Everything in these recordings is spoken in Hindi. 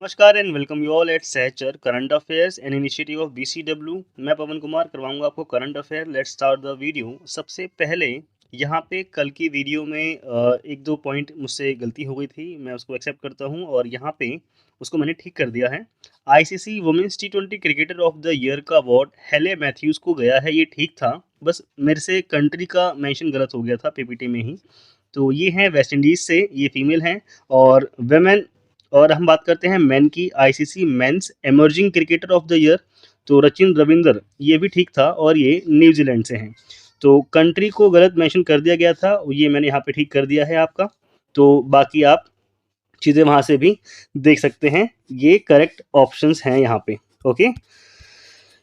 नमस्कार and welcome you all at Sahchar current affairs an initiative of BCW. मैं पवन कुमार करवाऊंगा आपको current affair. Let's start the video. सबसे पहले यहाँ पे कल की वीडियो में एक दो पॉइंट मुझसे गलती हो गई थी, मैं उसको एक्सेप्ट करता हूँ और यहाँ पे उसको मैंने ठीक कर दिया है। ICC women's T20 cricketer of the year का अवार्ड हेले मैथ्यूज को गया है, ये ठीक था, बस मेरे से कंट्री का मेंशन गलत हो गया था पीपीटी में ही। तो ये हैं वेस्ट इंडीज से, ये फीमेल हैं। और वेमेन, और हम बात करते हैं मेन की, ICC men's emerging cricketer of the year, तो रचिन रविंदर, ये भी ठीक था और ये न्यूजीलैंड से हैं। तो कंट्री को गलत मेंशन कर दिया गया था, ये मैंने यहाँ पे ठीक कर दिया है आपका। तो बाकी आप चीज़ें वहाँ से भी देख सकते हैं, ये करेक्ट ऑप्शंस हैं यहाँ पे। ओके,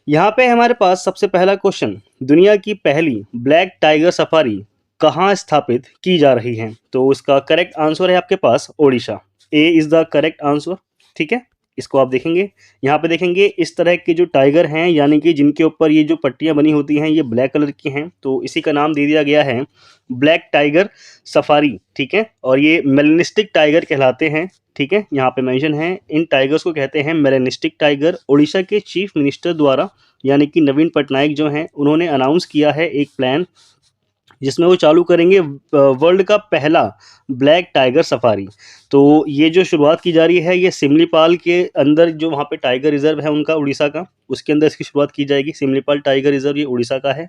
यहाँ पे हमारे पास सबसे पहला क्वेश्चन, दुनिया की पहली ब्लैक टाइगर सफारी कहाँ स्थापित की जा रही है? तो इसका करेक्ट आंसर है आपके पास Odisha. A is the correct answer. ठीक है, इसको आप देखेंगे, यहाँ पे देखेंगे इस तरह के जो टाइगर हैं, यानी कि जिनके ऊपर ये जो पट्टियाँ बनी होती हैं ये ब्लैक कलर की हैं, तो इसी का नाम दे दिया गया है ब्लैक टाइगर सफारी। ठीक है, और ये मेलेनिस्टिक टाइगर कहलाते हैं। ठीक है, यहाँ पे मेंशन है, इन टाइगर्स को कहते हैं मेलेनिस्टिक टाइगर। उड़ीसा के चीफ मिनिस्टर द्वारा, यानी कि नवीन पटनायक जो हैं, उन्होंने अनाउंस किया है एक प्लान जिसमें वो चालू करेंगे वर्ल्ड का पहला ब्लैक टाइगर सफारी। तो ये जो शुरुआत की जा रही है, ये सिमलीपाल के अंदर जो वहाँ पे टाइगर रिजर्व है उनका, उड़ीसा का, उसके अंदर इसकी शुरुआत की जाएगी। सिमलीपाल टाइगर रिजर्व ये उड़ीसा का है।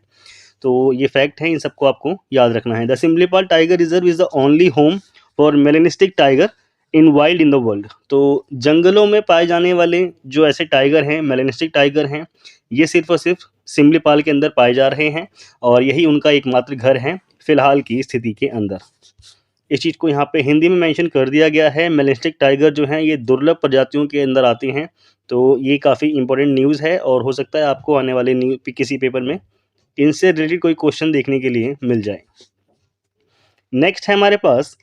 तो ये फैक्ट है, इन सबको आपको याद रखना है। The Similipal tiger reserve is the only home for melanistic tiger in wild in the world. तो जंगलों में पाए जाने वाले जो ऐसे टाइगर हैं, मेलेनिस्टिक टाइगर हैं, ये सिर्फ और सिर्फ सिमलीपाल के अंदर पाए जा रहे हैं और यही उनका एकमात्र घर है फिलहाल की स्थिति के अंदर। इस चीज़ को यहाँ पे हिंदी में मेंशन कर दिया गया है। मेलेनिस्टिक टाइगर जो हैं ये दुर्लभ प्रजातियों के अंदर आती हैं। तो ये काफ़ी इंपॉर्टेंट न्यूज़ है और हो सकता है आपको आने वाले किसी पेपर में इनसे रिलेटेड कोई क्वेश्चन देखने के लिए मिल जाए। नेक्स्ट है हमारे पास,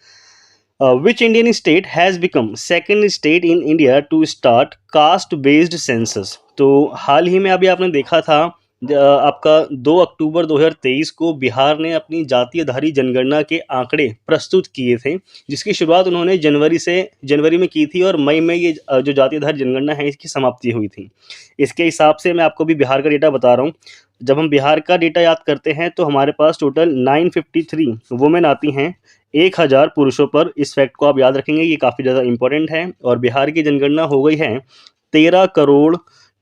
which Indian state has become second state in India to start caste based census. तो हाल ही में अभी आपने देखा था, आपका 2 अक्टूबर 2023 को बिहार ने अपनी जातीयधारी जनगणना के आंकड़े प्रस्तुत किए थे, जिसकी शुरुआत उन्होंने जनवरी में की थी और मई में ये जो जातीयधारी जनगणना है इसकी समाप्ति हुई थी। इसके हिसाब से मैं आपको भी बिहार का डेटा बता रहा हूँ। जब हम बिहार का डेटा याद करते हैं तो हमारे पास टोटल 953 वुमेन आती हैं 1000 पुरुषों पर। इस फैक्ट को आप याद रखेंगे, ये काफ़ी ज़्यादा इंपॉर्टेंट है। और बिहार की जनगणना हो गई है 13 करोड़।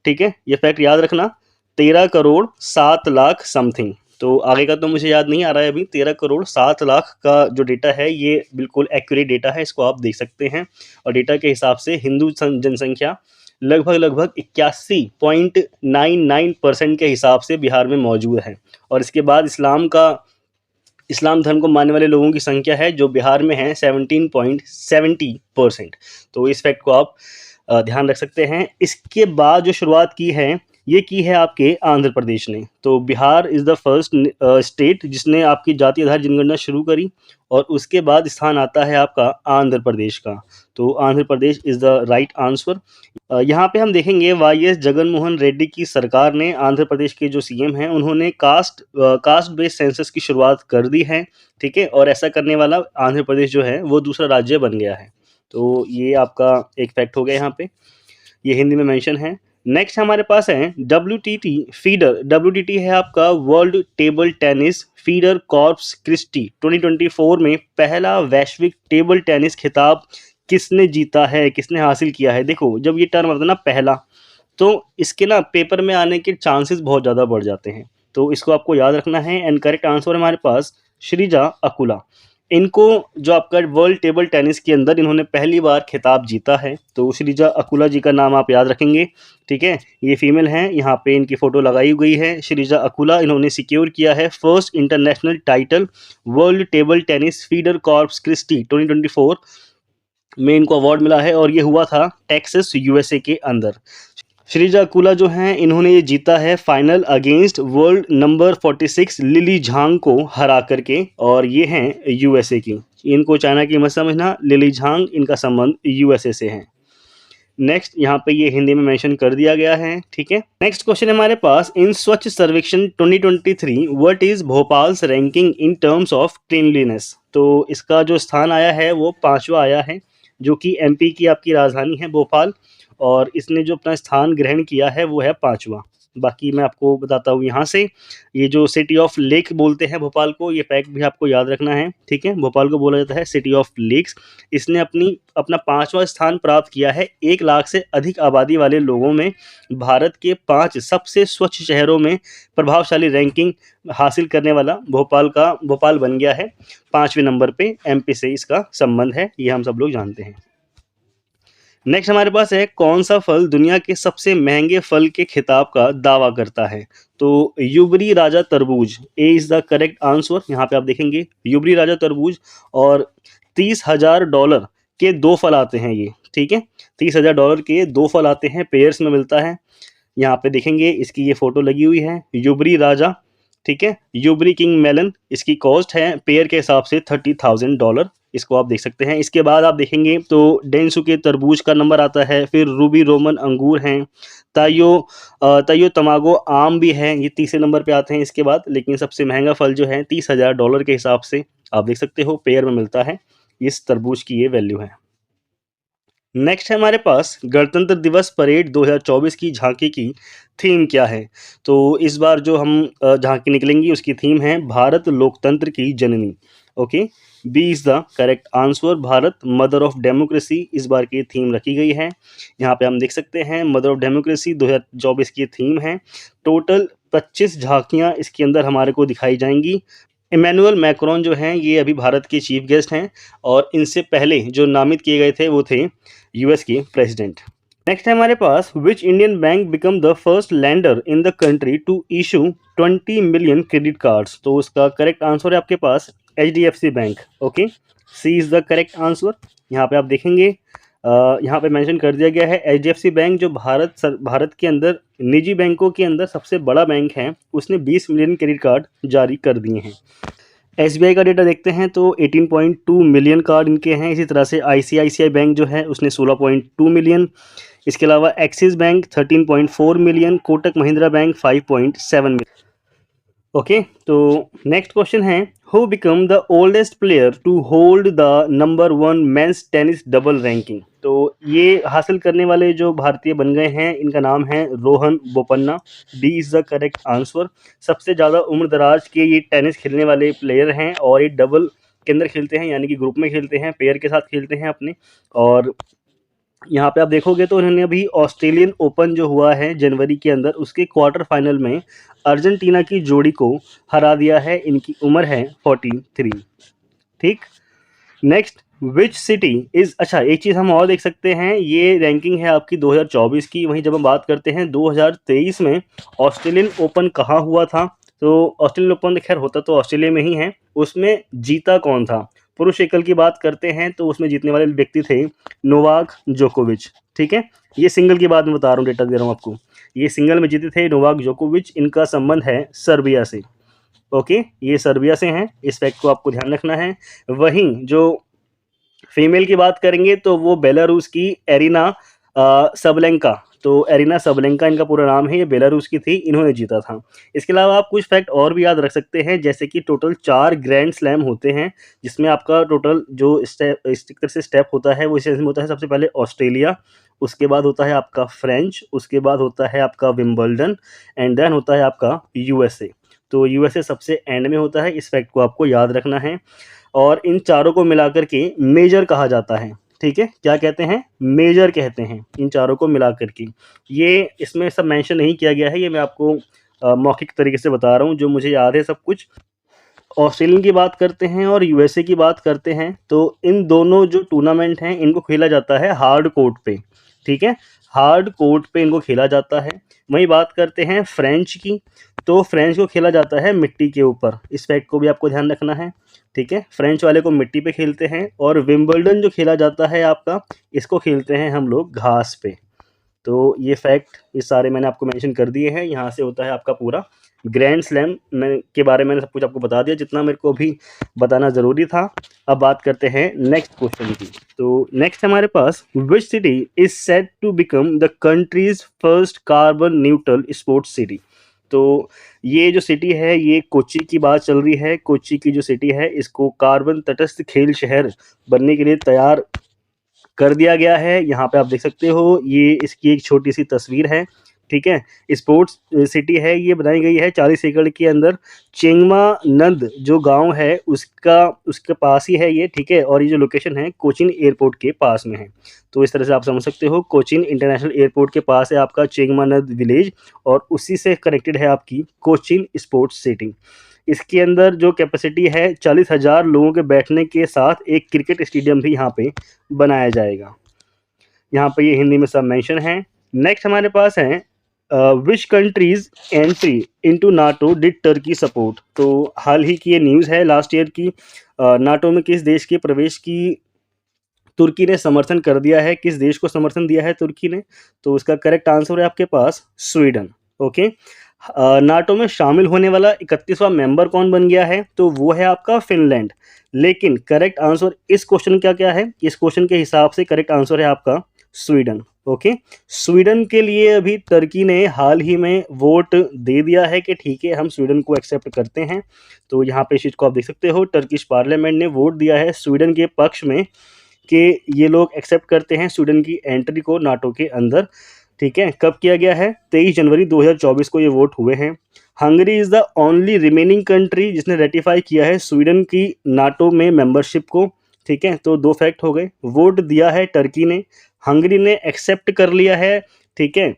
ठीक है, ये फैक्ट याद रखना, 13 करोड़ 7 लाख समथिंग। तो आगे का तो मुझे याद नहीं आ रहा है अभी। 13 करोड़ 7 लाख का जो डेटा है ये बिल्कुल एक्यूरेट डेटा है, इसको आप देख सकते हैं। और डेटा के हिसाब से हिंदू जनसंख्या लगभग 81.99% के हिसाब से बिहार में मौजूद है। और इसके बाद इस्लाम धर्म को मानने वाले लोगों की संख्या है जो बिहार में है 17.70%। तो इस फैक्ट को आप ध्यान रख सकते हैं। इसके बाद जो शुरुआत की है ये की है आपके आंध्र प्रदेश ने। तो Bihar is the first state जिसने आपकी जाति आधार जनगणना शुरू करी और उसके बाद स्थान आता है आपका आंध्र प्रदेश का। तो Andhra Pradesh is the right answer. यहाँ पे हम देखेंगे वाईएस जगन मोहन रेड्डी की सरकार ने, आंध्र प्रदेश के जो सीएम हैं, उन्होंने कास्ट बेस्ड सेंसस की शुरुआत कर दी है। ठीक है, और ऐसा करने वाला आंध्र प्रदेश जो है वो दूसरा राज्य बन गया है। तो ये आपका एक फैक्ट हो गया यहाँ पे, ये हिंदी में मेंशन है। नेक्स्ट हमारे पास है WTT फीडर। WTT है आपका world table tennis feeder Corpus Christi. 2024 में पहला वैश्विक टेबल टेनिस खिताब किसने जीता है, किसने हासिल किया है? देखो, जब ये टर्म आता है ना पहला, तो इसके ना पेपर में आने के चांसेस बहुत ज़्यादा बढ़ जाते हैं। तो इसको आपको याद रखना है। एंड करेक्ट आंसर हमारे पास श्रीजा अकुला। इनको जो आपका वर्ल्ड टेबल टेनिस के अंदर इन्होंने पहली बार खिताब जीता है। तो श्रीजा अकुला जी का नाम आप याद रखेंगे। ठीक है, ये फीमेल हैं, यहाँ पे इनकी फ़ोटो लगाई गई है। श्रीजा अकुला, इन्होंने सिक्योर किया है first international title world table tennis feeder Corpus Christi 2024 में इनको अवार्ड मिला है और ये हुआ था टेक्सास यूएसए के अंदर। श्रीजा अकुला जो हैं, इन्होंने ये जीता है final against world number 46 Lily Zhang को हरा करके, और ये हैं यूएसए की। इनको चाइना की मत समझना, लिली झांग इनका संबंध यूएसए से है। नेक्स्ट यहाँ पे ये हिंदी में मेंशन कर दिया गया है। ठीक है, नेक्स्ट क्वेश्चन हमारे पास, इन Swachh Survekshan 2023 what is Bhopal's ranking in terms of cleanliness. तो इसका जो स्थान आया है वो 5वां आया है। जो कि एमपी की आपकी राजधानी है भोपाल, और इसने जो अपना स्थान ग्रहण किया है वो है 5वां। बाकी मैं आपको बताता हूँ यहाँ से, ये जो सिटी ऑफ लेक बोलते हैं भोपाल को, ये फैक्ट भी आपको याद रखना है, ठीक है। भोपाल को बोला जाता है सिटी ऑफ लेक्स। इसने अपना 5वां स्थान प्राप्त किया है 1 लाख से अधिक आबादी वाले लोगों में। भारत के 5 सबसे स्वच्छ शहरों में प्रभावशाली रैंकिंग हासिल करने वाला भोपाल बन गया है 5वें नंबर पे। एमपी से इसका संबंध है, ये हम सब लोग जानते हैं। नेक्स्ट हमारे पास है, कौन सा फल दुनिया के सबसे महंगे फल के खिताब का दावा करता है? तो युबरी राजा तरबूज, ए इज द करेक्ट आंसर। यहाँ पे आप देखेंगे युबरी राजा तरबूज, और $30,000 के 2 फल आते हैं ये, ठीक है। $30,000 के 2 फल आते हैं, पेयर्स में मिलता है। यहाँ पे देखेंगे इसकी ये फोटो लगी हुई है, युबरी राजा, ठीक है। युबरी किंग मेलन, इसकी कॉस्ट है पेयर के हिसाब से $30,000, इसको आप देख सकते हैं। इसके बाद आप देखेंगे तो डेंसुके तरबूज का नंबर आता है, फिर रूबी रोमन अंगूर हैं, ताइयो तमागो आम भी है, ये तीसरे नंबर पे आते हैं इसके बाद। लेकिन सबसे महंगा फल जो है $30,000 के हिसाब से आप देख सकते हो पेयर में मिलता है, इस तरबूज की ये वैल्यू है। नेक्स्ट है हमारे पास, गणतंत्र दिवस परेड 2024 की झांकी की थीम क्या है? तो इस बार जो हम झांकी निकलेंगी उसकी थीम है भारत लोकतंत्र की जननी। Okay, B is the correct answer, Bharat mother of democracy इस बार की थीम रखी गई है। यहाँ पे हम देख सकते हैं मदर ऑफ डेमोक्रेसी 2024 की थीम है। टोटल 25 झांकियाँ इसके अंदर हमारे को दिखाई जाएंगी। इमैनुअल मैक्रोन जो हैं ये अभी भारत के चीफ गेस्ट हैं, और इनसे पहले जो नामित किए गए थे वो थे यूएस के प्रेसिडेंट। नेक्स्ट है हमारे पास, which Indian bank become the first lender in the country to issue 20 million credit cards? तो उसका करेक्ट आंसर है आपके पास HDFC bank. Okay, C is the correct answer. यहाँ पे आप देखेंगे यहाँ पे मेंशन कर दिया गया है HDFC बैंक जो भारत के अंदर निजी बैंकों के अंदर सबसे बड़ा बैंक है, उसने 20 मिलियन क्रेडिट कार्ड जारी कर दिए हैं। SBI का डेटा देखते हैं तो 18.2 मिलियन कार्ड इनके हैं। इसी तरह से ICICI बैंक जो है उसने 16.2 मिलियन, इसके अलावा Axis bank 13.4 million, Kotak Mahindra bank 5.7 million. Okay, तो नेक्स्ट क्वेश्चन है, who become the oldest player to hold the number 1 men's tennis double ranking? तो ये हासिल करने वाले जो भारतीय बन गए हैं इनका नाम है Rohan Bopanna, D is the correct answer. सबसे ज़्यादा उम्र दराज के ये टेनिस खेलने वाले प्लेयर हैं, और ये डबल के अंदर खेलते हैं, यानी कि ग्रुप में खेलते हैं, पेयर के साथ खेलते हैं अपने। और यहाँ पे आप देखोगे तो उन्होंने अभी ऑस्ट्रेलियन ओपन जो हुआ है जनवरी के अंदर उसके क्वार्टर फाइनल में अर्जेंटीना की जोड़ी को हरा दिया है। इनकी उम्र है 43, ठीक। नेक्स्ट, विच सिटी इज, अच्छा एक चीज़ हम और देख सकते हैं, ये रैंकिंग है आपकी 2024 की। वहीं जब हम बात करते हैं 2023 में ऑस्ट्रेलियन ओपन कहाँ हुआ था, तो ऑस्ट्रेलियन ओपन खैर होता तो ऑस्ट्रेलिया में ही है, उसमें जीता कौन था? पुरुष एकल की बात करते हैं तो उसमें जीतने वाले व्यक्ति थे नोवाक जोकोविच, ठीक है। ये सिंगल की बात मैं बता रहा हूँ, डेटा दे रहा हूँ आपको, ये सिंगल में जीते थे नोवाक जोकोविच। इनका संबंध है सर्बिया से। ओके, ये सर्बिया से हैं, इस फैक्ट को आपको ध्यान रखना है। वहीं जो फीमेल की बात करेंगे तो वो बेलारूस की एरिना सबलेंका, तो एरिना सबलेंका इनका पूरा नाम है, ये बेलारूस की थी, इन्होंने जीता था। इसके अलावा आप कुछ फैक्ट और भी याद रख सकते हैं, जैसे कि टोटल 4 ग्रैंड स्लैम होते हैं, जिसमें आपका टोटल जो स्टेप इस तरह से स्टेप होता है वो इस में होता है। सबसे पहले ऑस्ट्रेलिया, उसके बाद होता है आपका फ्रेंच, उसके बाद होता है आपका विम्बल्डन, एंड देन होता है आपका यूएसए। तो यूएसए सबसे एंड में होता है, इस फैक्ट को आपको याद रखना है। और इन चारों को मिलाकर के मेजर कहा जाता है, ठीक है। क्या कहते हैं? मेजर कहते हैं इन चारों को मिलाकर के। ये इसमें सब मेंशन नहीं किया गया है, ये मैं आपको मौखिक तरीके से बता रहा हूँ जो मुझे याद है सब कुछ। ऑस्ट्रेलियन की बात करते हैं और यूएसए की बात करते हैं तो इन दोनों जो टूर्नामेंट हैं इनको खेला जाता है हार्ड कोर्ट पे, ठीक है। हार्ड कोर्ट पे इनको खेला जाता है। वहीं बात करते हैं फ्रेंच की, तो फ्रेंच को खेला जाता है मिट्टी के ऊपर, इस फैक्ट को भी आपको ध्यान रखना है, ठीक है। फ्रेंच वाले को मिट्टी पे खेलते हैं। और विंबलडन जो खेला जाता है आपका, इसको खेलते हैं हम लोग घास पे। तो ये फैक्ट ये सारे मैंने आपको मेंशन कर दिए हैं। यहाँ से होता है आपका पूरा ग्रैंड स्लैम में के बारे में मैंने सब कुछ आपको बता दिया जितना मेरे को भी बताना ज़रूरी था। अब बात करते हैं नेक्स्ट क्वेश्चन की। तो नेक्स्ट हमारे पास, which city is set to become the country's first carbon neutral sports city? तो ये जो सिटी है ये कोच्चि की बात चल रही है। कोच्चि की जो सिटी है इसको कार्बन तटस्थ खेल शहर बनने के लिए तैयार कर दिया गया है। यहाँ पे आप देख सकते हो, ये इसकी एक छोटी सी तस्वीर है, ठीक है। स्पोर्ट्स सिटी है, ये बनाई गई है 40 एकड़ के अंदर। चेंगमा नंद जो गांव है उसके पास ही है ये, ठीक है। और ये जो लोकेशन है कोचीन एयरपोर्ट के पास में है। तो इस तरह से आप समझ सकते हो, कोचीन इंटरनेशनल एयरपोर्ट के पास है आपका चेंगमा नंद विलेज, और उसी से कनेक्टेड है आपकी कोचीन स्पोर्ट्स सिटी। इसके अंदर जो कैपेसिटी है 40,000 लोगों के बैठने के साथ एक क्रिकेट स्टेडियम भी यहाँ पे बनाया जाएगा। यहाँ पे ये हिंदी में सब मेंशन है। नेक्स्ट हमारे पास है which countries entry into NATO did Turkey support. तो हाल ही की ये न्यूज़ है लास्ट ईयर की, नाटो में किस देश के प्रवेश की तुर्की ने समर्थन कर दिया है, किस देश को समर्थन दिया है तुर्की ने। तो उसका करेक्ट आंसर है आपके पास स्वीडन। ओके, नाटो में शामिल होने वाला 31वां मेंबर कौन बन गया है, तो वो है आपका फिनलैंड। लेकिन करेक्ट आंसर इस क्वेश्चन का क्या है, इस क्वेश्चन के हिसाब से करेक्ट आंसर है आपका स्वीडन। ओके, स्वीडन के लिए अभी टर्की ने हाल ही में वोट दे दिया है कि ठीक है हम स्वीडन को एक्सेप्ट करते हैं। तो यहाँ पे इस चीज़ को आप देख सकते हो, टर्किश पार्लियामेंट ने वोट दिया है स्वीडन के पक्ष में कि ये लोग एक्सेप्ट करते हैं स्वीडन की एंट्री को नाटो के अंदर, ठीक है। कब किया गया है, 23 जनवरी 2024 को ये वोट हुए हैं। Hungary is the only remaining country जिसने रेटिफाई किया है स्वीडन की नाटो में मेंबरशिप को, ठीक है। तो 2 फैक्ट हो गए, वोट दिया है टर्की ने, हंगरी ने एक्सेप्ट कर लिया है, ठीक है,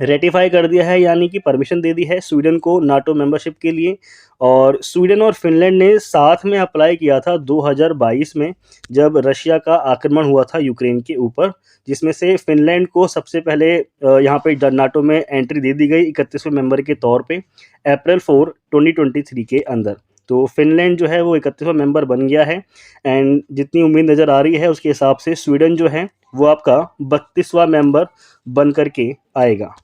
रेटिफाई कर दिया है, यानी कि परमिशन दे दी है स्वीडन को नाटो मेंबरशिप के लिए। और स्वीडन और फिनलैंड ने साथ में अप्लाई किया था 2022 में, जब रशिया का आक्रमण हुआ था यूक्रेन के ऊपर, जिसमें से फिनलैंड को सबसे पहले यहाँ पे नाटो में एंट्री दे दी गई 31वें मेंबर के तौर पे अप्रैल 4 2023 के अंदर। तो फिनलैंड जो है वो 31वां मेंबर बन गया है। एंड जितनी उम्मीद नज़र आ रही है उसके हिसाब से स्वीडन जो है वो आपका 32वां मेंबर बन करके आएगा।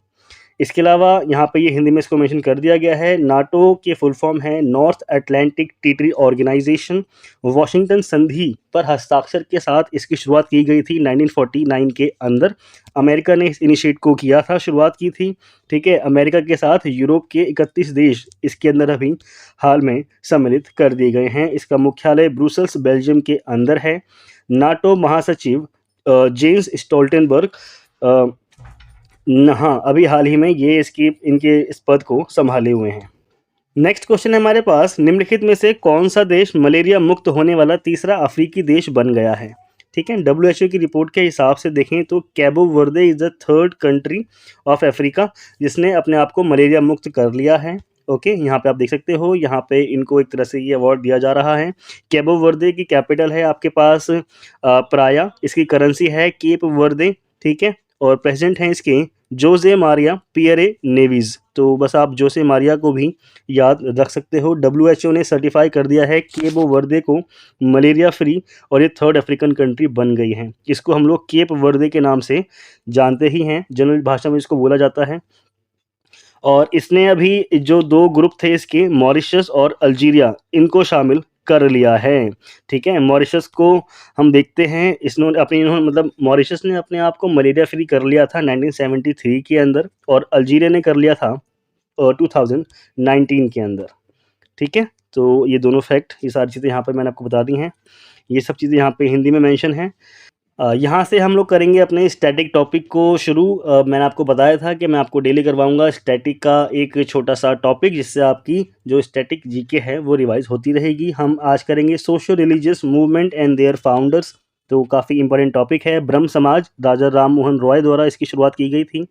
इसके अलावा यहाँ पे ये हिंदी में इसको मेंशन कर दिया गया है, नाटो के फुल फॉर्म है North Atlantic Treaty Organization. Washington संधि पर हस्ताक्षर के साथ इसकी शुरुआत की गई थी 1949 के अंदर। अमेरिका ने इस इनिशिएट को किया था, शुरुआत की थी, ठीक है। अमेरिका के साथ यूरोप के 31 देश इसके अंदर अभी हाल में सम्मिलित कर दिए गए हैं। इसका मुख्यालय ब्रुसेल्स बेल्जियम के अंदर है। नाटो महासचिव जेम्स स्टोल्टेनबर्ग हाँ अभी हाल ही में ये इनके इस पद को संभाले हुए हैं। नेक्स्ट क्वेश्चन है हमारे पास, निम्नलिखित में से कौन सा देश मलेरिया मुक्त होने वाला तीसरा अफ्रीकी देश बन गया है, ठीक है। WHO की रिपोर्ट के हिसाब से देखें तो कैबो वर्दे is the 3rd country of Africa जिसने अपने आप को मलेरिया मुक्त कर लिया है। ओके, यहाँ पे आप देख सकते हो, यहाँ पे इनको एक तरह से ये अवार्ड दिया जा रहा है। कैबो वर्दे की कैपिटल है आपके पास प्राया, इसकी करेंसी है केप वर्दे, ठीक है। और प्रेसिडेंट हैं इसके जोसे मारिया पियरे नेविज। तो बस आप जोसे मारिया को भी याद रख सकते हो। WHO ने सर्टिफाई कर दिया है केप वर्दे को मलेरिया फ्री, और ये 3rd अफ्रीकन कंट्री बन गई है। इसको हम लोग केप वर्दे के नाम से जानते ही हैं, जनरल भाषा में इसको बोला जाता है। और इसने अभी जो 2 ग्रुप थे इसके, मॉरिशस और अल्जीरिया, इनको शामिल कर लिया है, ठीक है। मॉरिशस को हम देखते हैं, इन्होंने मतलब मॉरिशस ने अपने आप को मलेरिया फ्री कर लिया था 1973 के अंदर, और अल्जीरिया ने कर लिया था 2019 के अंदर, ठीक है। तो ये दोनों फैक्ट, ये सारी चीज़ें यहाँ पर मैंने आपको बता दी हैं। ये सब चीज़ें यहाँ पे हिंदी में मेंशन हैं। यहाँ से हम लोग करेंगे अपने स्टैटिक टॉपिक को शुरू। मैंने आपको बताया था कि मैं आपको डेली करवाऊंगा स्टैटिक का एक छोटा सा टॉपिक, जिससे आपकी जो स्टैटिक जीके है वो रिवाइज होती रहेगी। हम आज करेंगे socio religious movement and their founders. तो काफ़ी इंपॉर्टेंट टॉपिक है। ब्रह्म समाज राजा राम मोहन रॉय द्वारा इसकी शुरुआत की गई थी।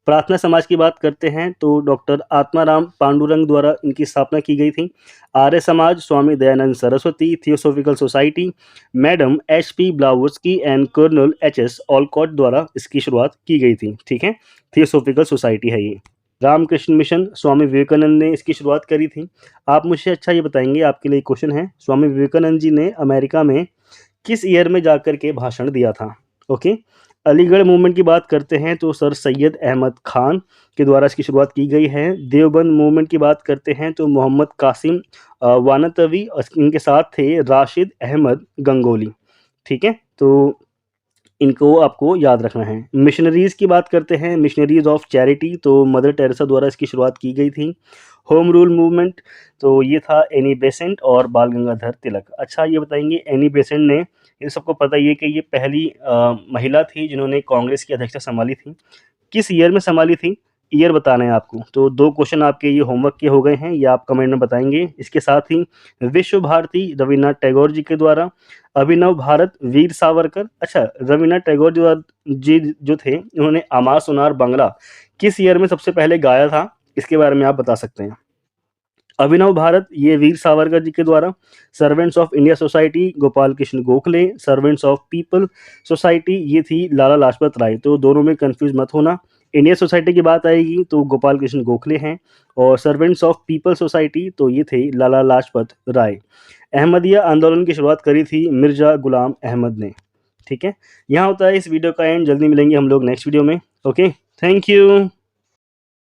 प्रार्थना समाज की बात करते हैं तो डॉक्टर आत्माराम पांडुरंग द्वारा इनकी स्थापना की गई थी। Arya Samaj Swami Dayanand Saraswati. Theosophical society madam HP Blavatsky and colonel HS Olcott द्वारा इसकी शुरुआत की गई थी, ठीक है। थियोसॉफिकल सोसाइटी है ये। रामकृष्ण मिशन स्वामी विवेकानंद ने इसकी शुरुआत करी थी। आप मुझे अच्छा ये बताएंगे, आपके लिए क्वेश्चन है, स्वामी विवेकानंद जी ने अमेरिका में किस ईयर में जाकर के भाषण दिया था। ओके, अलीगढ़ मूवमेंट की बात करते हैं तो सर सैयद अहमद खान के द्वारा इसकी शुरुआत की गई है। देवबंद मूवमेंट की बात करते हैं तो मोहम्मद कासिम वानतवी, इनके साथ थे राशिद अहमद गंगोली, ठीक है। तो इनको आपको याद रखना है। मिशनरीज़ की बात करते हैं, मिशनरीज़ ऑफ चैरिटी, तो मदर टेरेसा द्वारा इसकी शुरुआत की गई थी। होम रूल मूवमेंट, तो ये था एनी बेसेंट और बाल गंगाधर तिलक। अच्छा ये बताएंगे एनी बेसेंट ने, ये सबको पता ही है कि ये पहली महिला थी जिन्होंने कांग्रेस की अध्यक्षता संभाली थी। किस ईयर में संभाली थी, ईयर बताना है आपको। तो 2 क्वेश्चन आपके ये होमवर्क के हो गए हैं, ये आप कमेंट में बताएँगे। इसके साथ ही विश्व भारती रवीन्द्रनाथ टैगोर जी के द्वारा, अभिनव भारत वीर सावरकर। अच्छा रवीन्द्रनाथ टैगोर जी जो थे उन्होंने आमार सोनार बांग्ला किस ईयर में सबसे पहले गाया था, इसके बारे में आप बता सकते हैं। अभिनव भारत ये वीर सावरकर जी के द्वारा, servants of India society Gopal Krishna Gokhale, servants of people society ये थी लाला लाजपत राय। तो दोनों में कंफ्यूज मत होना, इंडिया सोसाइटी की बात आएगी तो गोपाल कृष्ण गोखले हैं, और सर्वेंट्स ऑफ पीपल सोसाइटी तो ये थे लाला लाजपत राय। अहमदिया आंदोलन की शुरुआत करी थी मिर्जा गुलाम अहमद ने। ठीक है, यहाँ होता है इस वीडियो का एंड। जल्दी मिलेंगे हम लोग नेक्स्ट वीडियो में। Okay, thank you.